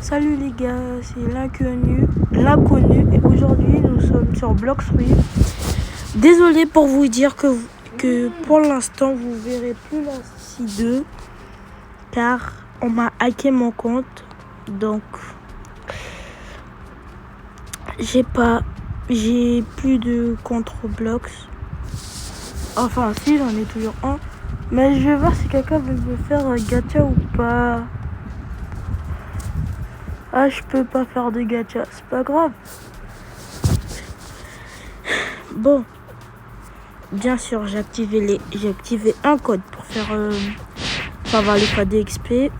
Salut les gars, c'est l'inconnu et aujourd'hui nous sommes sur Blox Free. Désolé pour vous dire que pour l'instant vous verrez plus la C2 car on m'a hacké mon compte, donc j'ai plus de compte Roblox. Enfin si, j'en ai toujours un, mais je vais voir si quelqu'un veut me faire un gacha ou pas. Ah, je peux pas faire de gacha, c'est pas grave. Bon, bien sûr, j'ai activé un code pour faire avoir les codes XP.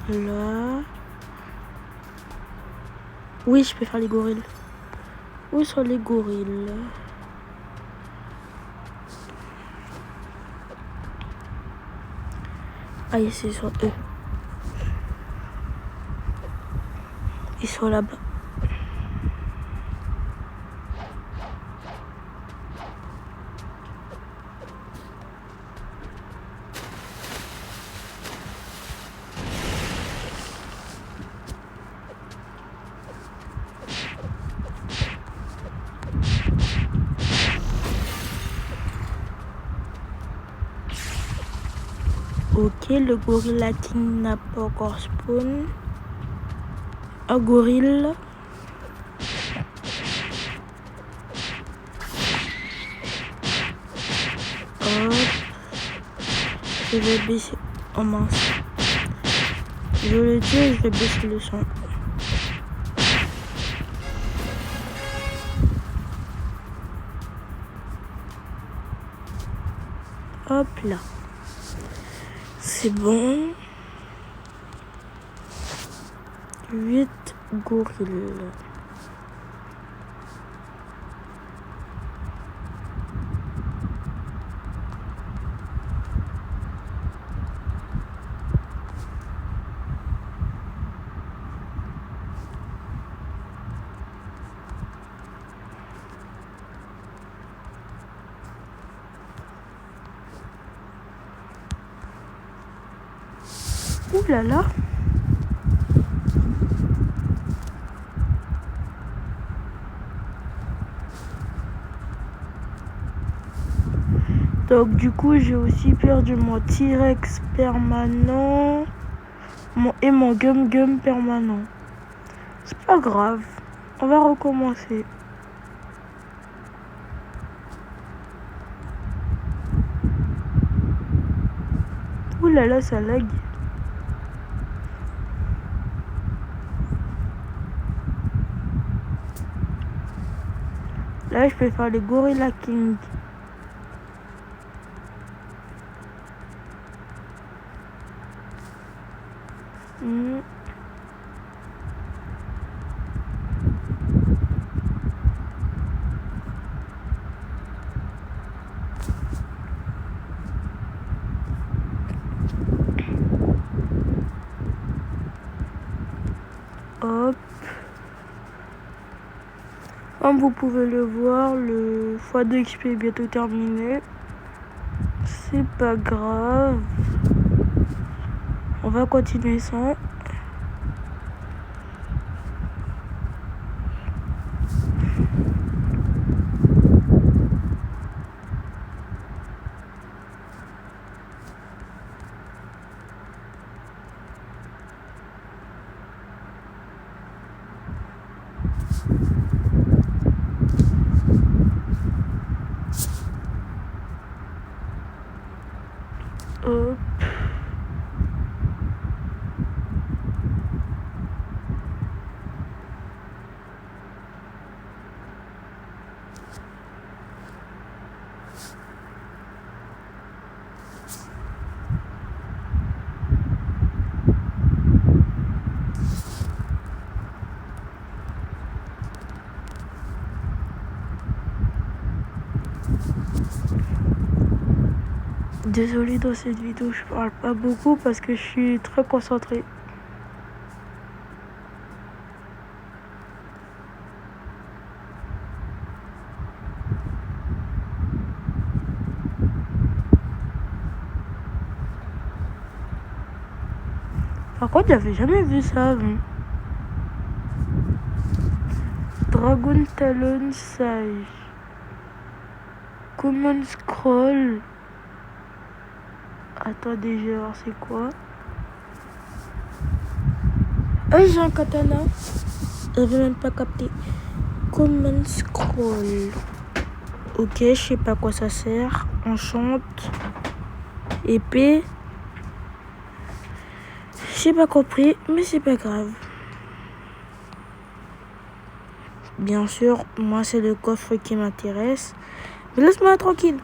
Là. Oui, je peux faire les gorilles. Où sont les gorilles? Ah, ici, ils sont eux. Ils sont là-bas. Ok, le gorilla king n'a pas encore spawn. Un gorille. Hop. Je vais baisser. Oh mince. Je le tue et je vais baisser le son. Hop là. C'est bon. 8 gorilles. Ouh là là. Donc du coup j'ai aussi perdu mon T-Rex permanent et mon Gum permanent. C'est pas grave, on va recommencer. Ouh là là, ça lag. Là je peux faire les Gorilla King. Hop. Comme vous pouvez le voir, le x2 XP est bientôt terminé. C'est pas grave. On va continuer sans. Hop. Désolée, dans cette vidéo je parle pas beaucoup parce que je suis très concentrée. Par contre, j'avais jamais vu ça avant. Dragon Talon Sage. Common Scroll. Attendez, je vais voir c'est quoi. Ah, j'ai un katana. J'avais même pas capté. Common Scroll. Ok, je sais pas à quoi ça sert. Enchante. Épée. J'ai pas compris, mais c'est pas grave. Bien sûr, moi c'est le coffre qui m'intéresse. Mais laisse-moi tranquille.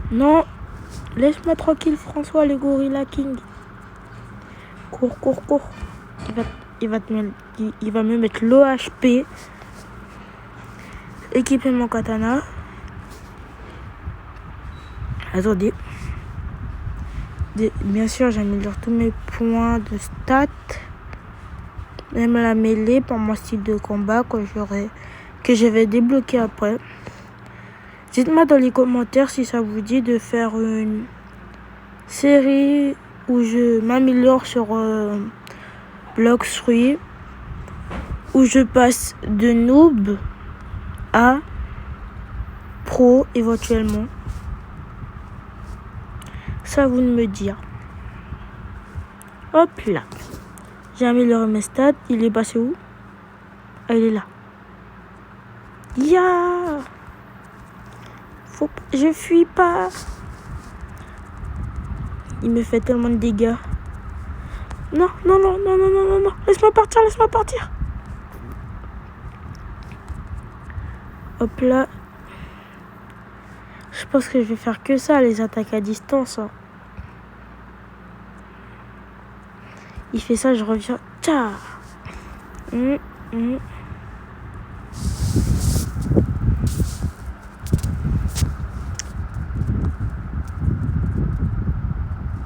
Non, laisse-moi tranquille, François, le Gorilla King. Cours, cours, cours. Il va me mettre l'OHP. Équiper mon katana. Attendez. Bien sûr, j'améliore tous mes points de stats. Même la mêlée pour mon style de combat que je vais débloquer après. Dites-moi dans les commentaires si ça vous dit de faire une série où je m'améliore sur Blox Fruits, où je passe de noob à pro éventuellement. Ça vous de me dire. Hop là. J'ai amélioré mes stats. Il est passé où? Ah, il est là. Ya! Je fuis pas. Il me fait tellement de dégâts. Non, non, non, non, non, non, non, non. Laisse-moi partir, laisse-moi partir. Hop là. Je pense que je vais faire que ça, les attaques à distance. Hein. Il fait ça, je reviens. Tcha.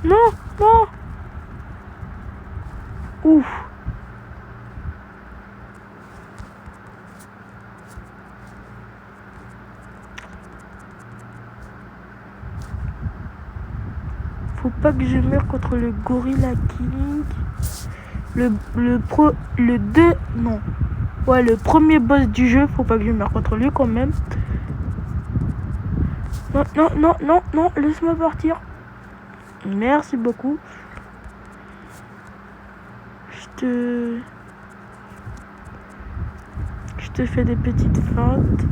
Non, non. Ouf. Faut pas que je meure contre le Gorilla King. Le premier boss du jeu, faut pas que je meure contre lui quand même. Non, non, non, non, non, laisse-moi partir. Merci beaucoup. Je te fais des petites feintes.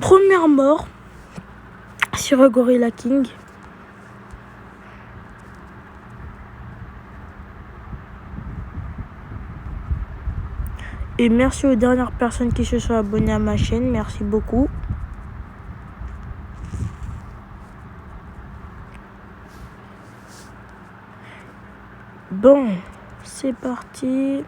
Première mort sur Gorilla King. Et merci aux dernières personnes qui se sont abonnées à ma chaîne. Merci beaucoup. Bon, c'est parti.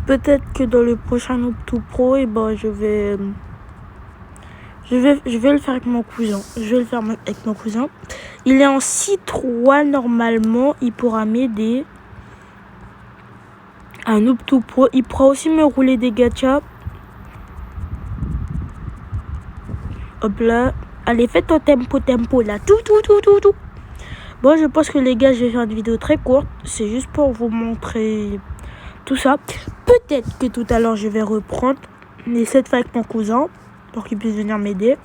Peut-être que dans le prochain Noob Tout Pro, je vais le faire avec mon cousin. Il est en 6-3 normalement. Il pourra m'aider. Un Noob Tout Pro. Il pourra aussi me rouler des gachas. Hop là. Allez, faites au tempo là. Tout. Bon, je pense que les gars, je vais faire une vidéo très courte. C'est juste pour vous montrer tout ça. Peut-être que tout à l'heure, je vais reprendre cette fois avec mon cousin pour qu'il puisse venir m'aider.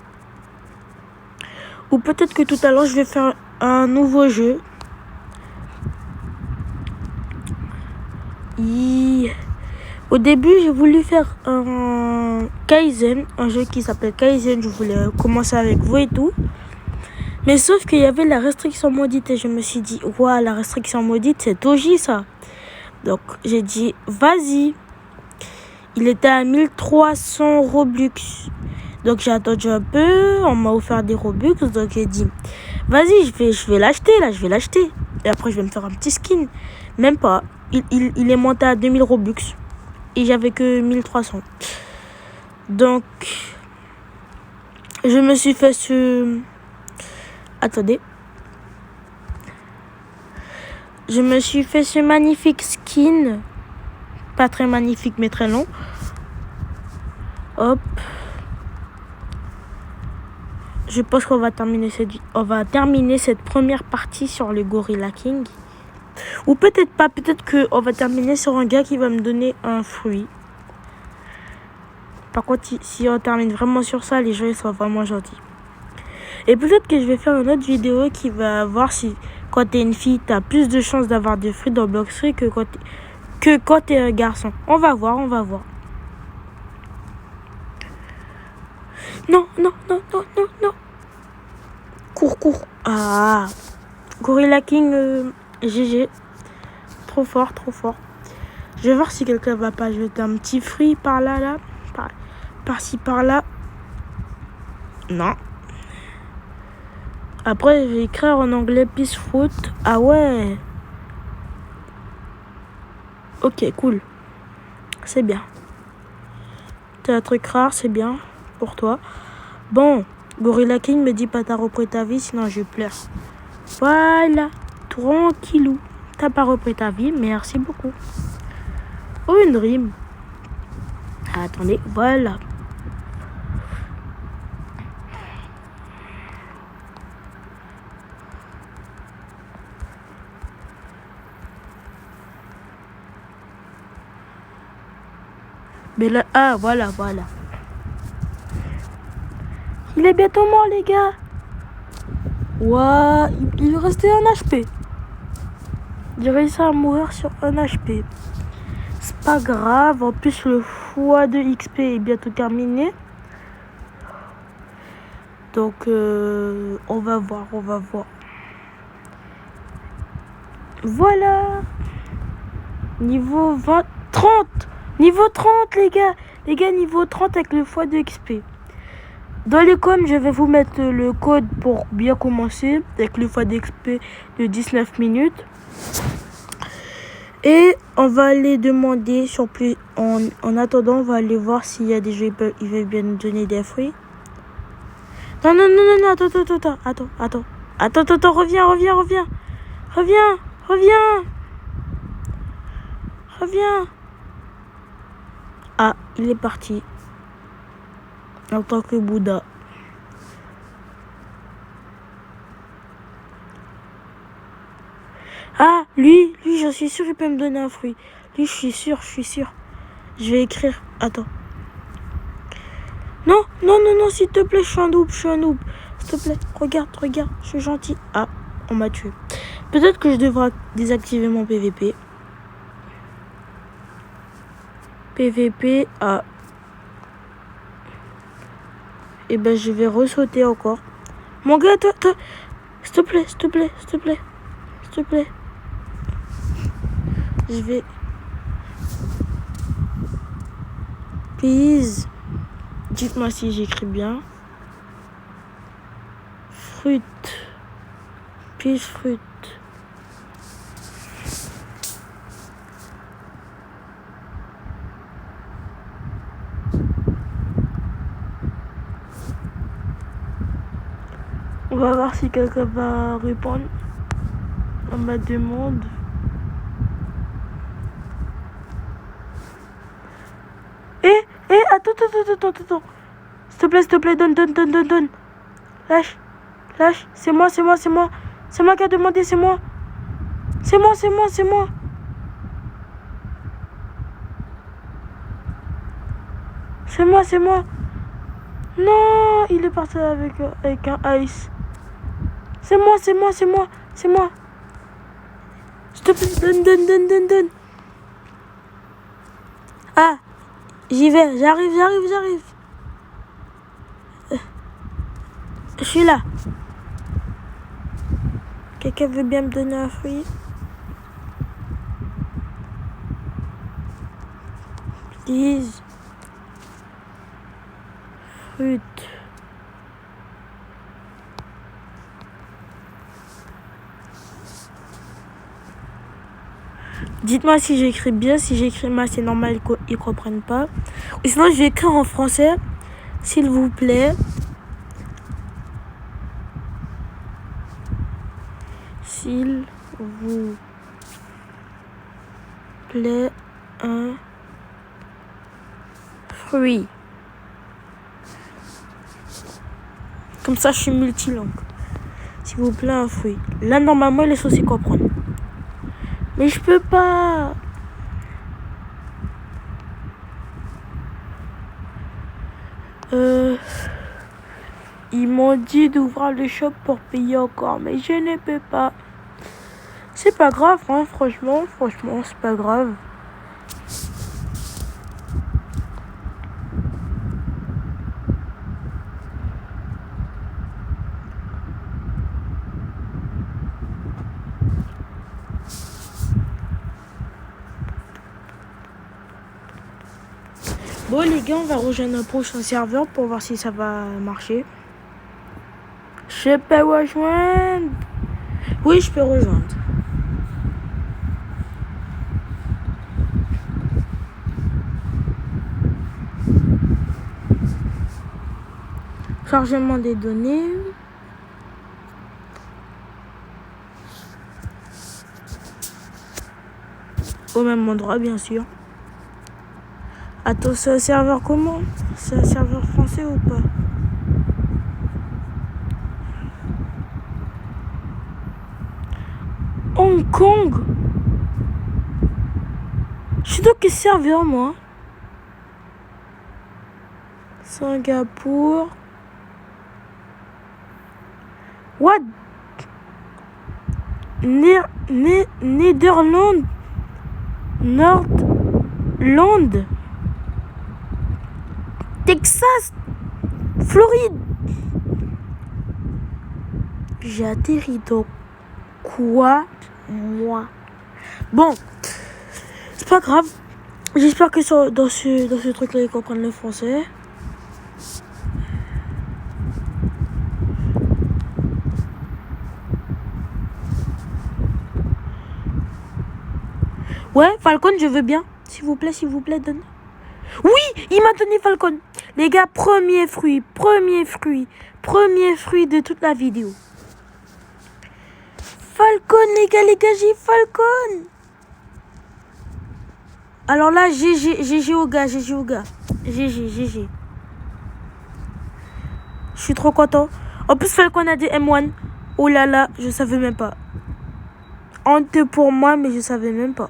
Ou peut-être que tout à l'heure, je vais faire un nouveau jeu. Au début, j'ai voulu faire un Kaizen, un jeu qui s'appelle Kaizen. Je voulais commencer avec vous et tout. Mais sauf qu'il y avait la restriction maudite et je me suis dit, ouais, la restriction maudite, c'est Toji ça. Donc j'ai dit, vas-y. Il était à 1300 Robux. Donc j'ai attendu un peu, on m'a offert des Robux, donc j'ai dit, vas-y, je vais l'acheter, là, je vais l'acheter. Et après, je vais me faire un petit skin. Même pas. Il est monté à 2000 Robux. Et j'avais que 1300. Donc, je me suis fait ce... Attendez. Je me suis fait ce magnifique skin. Pas très magnifique, mais très long. Hop. Je pense qu'on va terminer cette première partie sur le Gorilla King. Ou peut-être pas, peut-être qu'on va terminer sur un gars qui va me donner un fruit. Par contre, si on termine vraiment sur ça, les gens ils sont vraiment gentils. Et peut-être que je vais faire une autre vidéo qui va voir si quand t'es une fille, t'as plus de chances d'avoir des fruits dans Blox Fruits que quand t'es un garçon. On va voir, on va voir. Non, non, non, non, non, non. Cours, cours. Ah. Gorilla King, GG. Trop fort, trop fort. Je vais voir si quelqu'un va pas jeter un petit fruit par là, là. Par-ci, par-là. Non. Après, je vais écrire en anglais Peace Fruit. Ah ouais. Ok, cool. C'est bien. T'as un truc rare, c'est bien pour toi. Bon, Gorilla King me dit pas t'as repris ta vie, sinon je pleure. Voilà. Tranquillou. T'as pas repris ta vie, merci beaucoup. Oh, une rime. Attendez, voilà. Mais là, ah, voilà, voilà. Il est bientôt mort, les gars. Ouah, il lui restait un HP. J'ai réussi à mourir sur un HP. C'est pas grave, en plus le x2 XP est bientôt terminé. Donc, on va voir, on va voir. Voilà. Niveau 20, 30. Niveau 30, les gars. Les gars, niveau 30 avec le x2 XP. Dans les coms, je vais vous mettre le code pour bien commencer. Avec le x2 XP de 19 minutes. Et on va aller demander sur plus. En attendant, on va aller voir s'il y a des jeux ils veulent bien nous donner des fruits. Non, non, non, non, non, attends, reviens. Ah, il est parti. En tant que Bouddha. Ah, lui, j'en suis sûr, il peut me donner un fruit. Lui, je suis sûr. Je vais écrire. Attends. Non, s'il te plaît, je suis un noob. S'il te plaît, regarde, je suis gentil. Ah, on m'a tué. Peut-être que je devrais désactiver mon PVP. PVP, ah. Et ben, je vais ressauter encore. Mon gars, toi, s'il te plaît. Je vais... Please. Dites-moi si j'écris bien. Fruit. Peace fruit. On va voir si quelqu'un va répondre à ma demande. Attends. S'il te plaît, donne. Lâche. C'est moi. C'est moi qui a demandé, c'est moi. C'est moi. C'est moi. Non, il est parti avec un ice. C'est moi. S'il te plaît, donne. Ah, j'y vais, j'arrive. Je suis là. Quelqu'un veut bien me donner un fruit? Please. Fruit. Dites-moi si j'écris bien. Si j'écris mal, c'est normal qu'ils comprennent pas. Ou sinon, je vais écrire en français. S'il vous plaît. S'il vous plaît, un fruit. Comme ça, je suis multilingue. S'il vous plaît, un fruit. Là, normalement, il est censé comprendre. Mais je peux pas. Ils m'ont dit d'ouvrir le shop pour payer encore, mais je ne peux pas. C'est pas grave, hein, franchement, c'est pas grave. Bon les gars, on va rejoindre un prochain serveur pour voir si ça va marcher. Je peux rejoindre? Oui, je peux rejoindre. Chargement des données. Au même endroit, bien sûr. Attends, c'est un serveur comment? C'est un serveur français ou pas? Hong Kong? Je suis dans quel serveur, moi? Singapour. What? Netherlands? Nordland? Texas? Floride? J'ai atterri dans quoi, moi? Bon, c'est pas grave. J'espère que dans ce truc-là, ils comprennent le français. Ouais, Falcon, je veux bien. S'il vous plaît, donne. Oui, il m'a donné Falcon. Les gars, premier fruit de toute la vidéo. Falcon, les gars, j'ai Falcon. Alors là, GG au gars. GG. Je suis trop content. En plus, Falcon a des M1. Oh là là, je savais même pas. Honte pour moi, mais je savais même pas.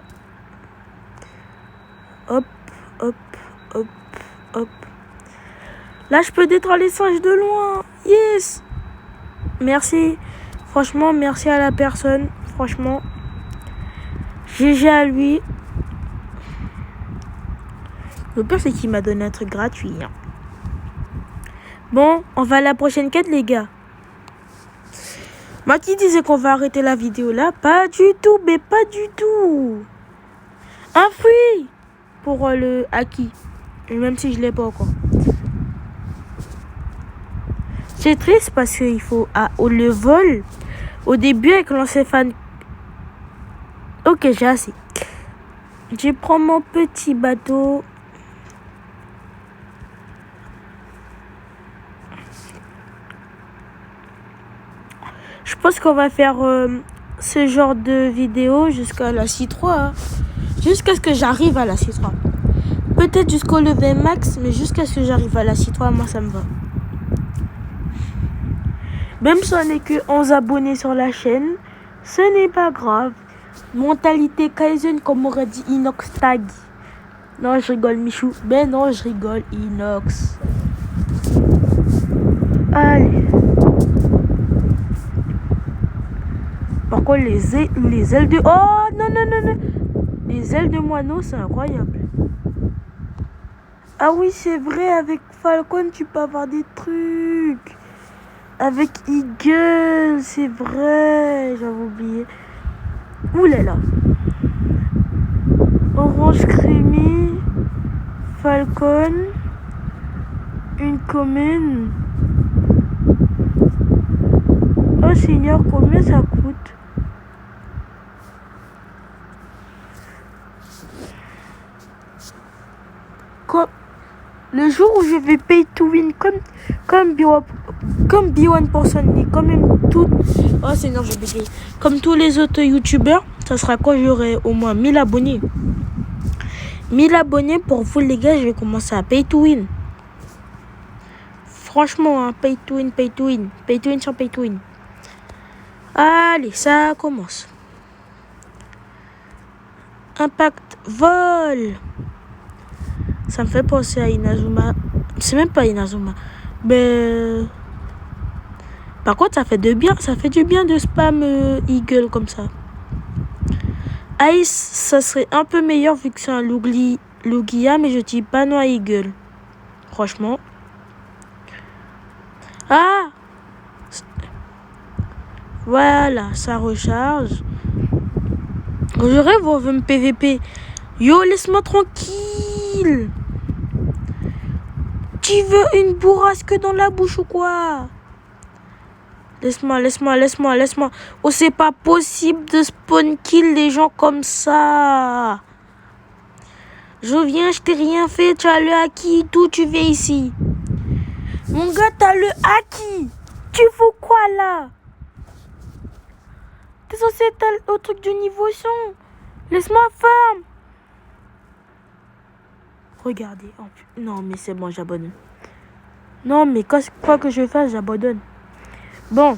Hop. Là, je peux détruire les singes de loin. Yes. Merci. Franchement, merci à la personne. Franchement. GG à lui. Le pire, c'est qu'il m'a donné un truc gratuit. Hein. Bon, on va à la prochaine quête, les gars. Moi qui disais qu'on va arrêter la vidéo là. Pas du tout, mais pas du tout. Un fruit pour le acquis. Même si je l'ai pas encore. C'est triste parce qu'il faut le vol. Au début avec l'encéphale. Ok, j'ai assez. Je prends mon petit bateau. Je pense qu'on va faire ce genre de vidéo jusqu'à la C3. Hein. Jusqu'à ce que j'arrive à la C3. Peut-être jusqu'au level max, mais jusqu'à ce que j'arrive à la C3, moi ça me va. Même si on n'est que 11 abonnés sur la chaîne, ce n'est pas grave. Mentalité Kaizen, comme aurait dit Inox Tag. Non, je rigole, Michou. Mais non, je rigole, Inox. Allez. Par contre, les ailes de... Oh, non. Les ailes de moineau, c'est incroyable. Ah oui, c'est vrai, avec Falcon, tu peux avoir des trucs. Avec Eagle, c'est vrai, j'avais oublié. Ouh là là. Orange Creamy, Falcon. une commune. Oh Seigneur, combien ça coûte? Le jour où je vais pay to win comme B1 Person et comme même tout. Oh Seigneur, je bégaye. Comme tous les autres youtubeurs, ça sera quoi? J'aurai au moins 1000 abonnés. 1000 abonnés pour vous les gars, je vais commencer à pay to win. Franchement, hein, pay to win, pay to win. Pay to win sur pay to win. Allez, ça commence. Impact vol. Ça me fait penser à Inazuma. C'est même pas Inazuma. Mais par contre, ça fait du bien de spam Eagle comme ça. Ice, ça serait un peu meilleur vu que c'est un Lugia, mais je dis pas non à Eagle. Franchement. Ah! Voilà, ça recharge. Je rêve, on veut me PVP. Yo, laisse-moi tranquille. Tu veux une bourrasque dans la bouche ou quoi? Laisse-moi. Oh, c'est pas possible de spawn kill les gens comme ça. Je viens, je t'ai rien fait, tu as le haki, d'où tu viens ici? Mon gars, t'as le haki. Tu fous quoi là? T'es censé être au truc du niveau 100. Laisse-moi ferme. Regardez. Oh, non, mais c'est bon, j'abandonne. Non, mais quoi que je fasse, j'abandonne. Bon.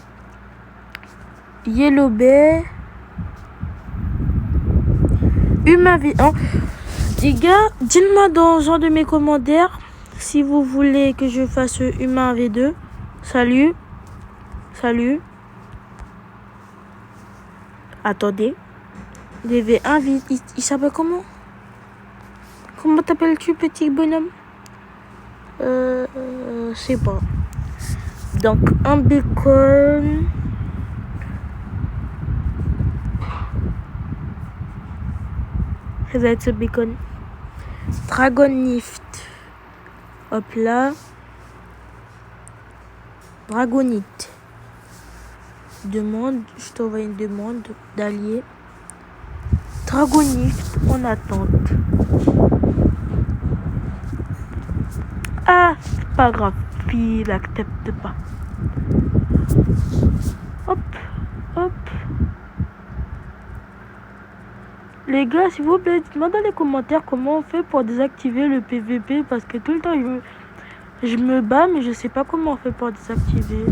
Yellow Bay. Humain V1. Les gars, dites-moi dans un de mes commentaires si vous voulez que je fasse Humain V2. Salut. Attendez. Les V1, il s'appelle comment? Comment t'appelles-tu, petit bonhomme? Je sais pas. Donc, un bacon. Ça va être ce bacon. Dragonift. Hop là. Dragonite. Demande. Je t'envoie une demande d'allié. Dragonift en attente. Ah, c'est pas grave. Puis il accepte pas. Hop. Les gars, s'il vous plaît, dites-moi dans les commentaires comment on fait pour désactiver le PVP. Parce que tout le temps, je me bats, mais je sais pas comment on fait pour désactiver.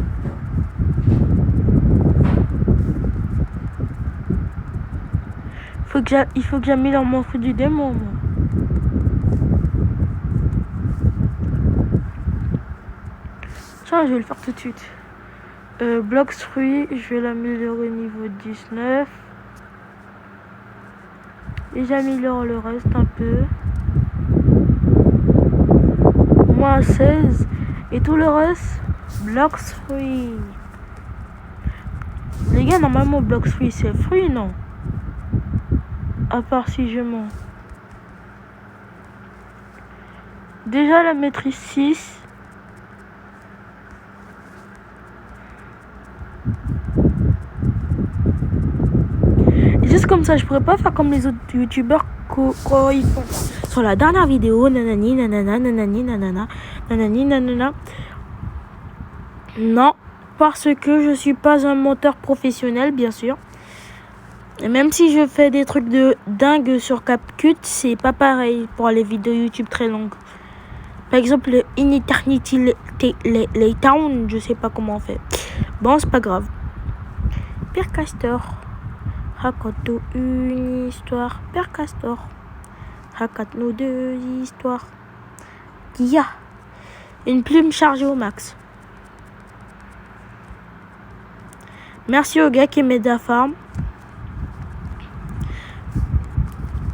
Il faut que j'améliore mon fruit du démon, moi. Tiens, je vais le faire tout de suite. Blocs fruits, je vais l'améliorer au niveau 19. Et j'améliore le reste un peu. Moins 16. Et tout le reste, blocs fruits. Les gars, normalement, blocs fruits, c'est fruits, non? À part si je mens. Déjà la maîtrise 6. Et juste comme ça, je pourrais pas faire comme les autres youtubeurs quand ils font sur la dernière vidéo, nanani nanana nanani nanana nanani nanana. Non, parce que je suis pas un monteur professionnel, bien sûr. Et même si je fais des trucs de dingue sur CapCut, c'est pas pareil pour les vidéos YouTube très longues. Par exemple, le In Eternity Laytown, je sais pas comment on fait. Bon, c'est pas grave. Père Castor, raconte-nous une histoire. Père Castor, raconte-nous 2 histoires. Kia, une plume chargée au max. Merci au gars qui m'aide à farm.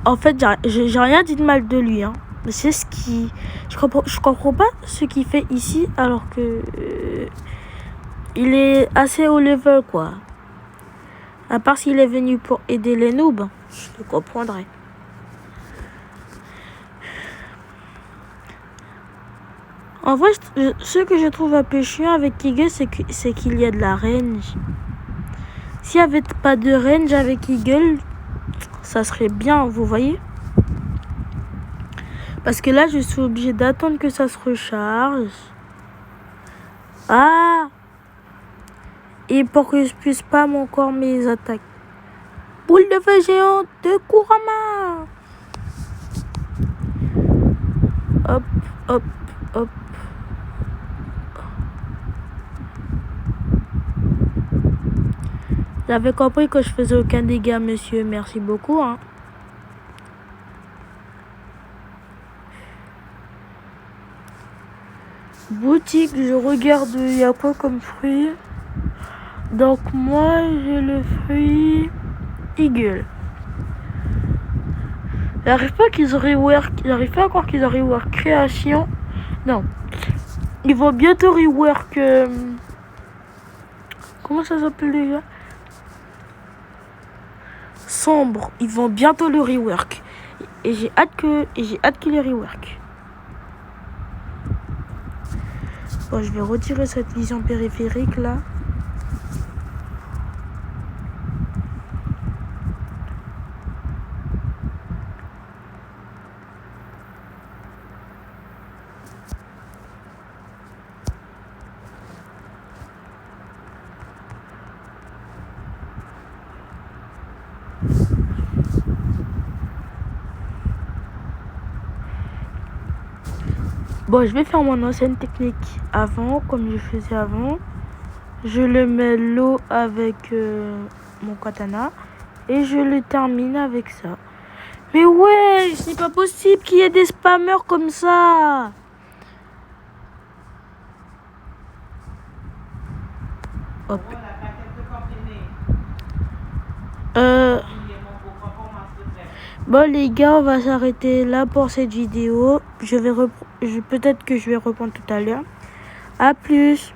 En fait, j'ai rien dit de mal de lui, hein. Mais c'est ce qui... Je comprends pas ce qu'il fait ici, alors que... il est assez haut level, quoi. À part s'il est venu pour aider les noobs, je le comprendrais. En vrai, ce que je trouve un peu chiant avec Eagle, c'est qu'il y a de la range. S'il n'y avait pas de range avec Eagle, ça serait bien, vous voyez? Parce que là, je suis obligée d'attendre que ça se recharge. Ah! Et pour que je puisse pas encore mes attaques. Boule de feu géante de Kurama! Hop, hop, hop. J'avais compris que je faisais aucun dégât, monsieur. Merci beaucoup, hein. Boutique, je regarde, il y a quoi comme fruit? Donc moi, j'ai le fruit Eagle. J'arrive pas encore qu'ils aient rework création. Non. Ils vont bientôt rework... comment ça s'appelle déjà? Sombre. Ils vont bientôt le rework. Et j'ai hâte qu'il le rework. Bon, je vais retirer cette vision périphérique là. Bon, je vais faire mon ancienne technique avant, comme je faisais avant. Je le mets l'eau avec mon katana et je le termine avec ça. Mais ouais, c'est pas possible qu'il y ait des spammers comme ça. Hop. Bon les gars, on va s'arrêter là pour cette vidéo. Peut-être que je vais reprendre tout à l'heure. À plus.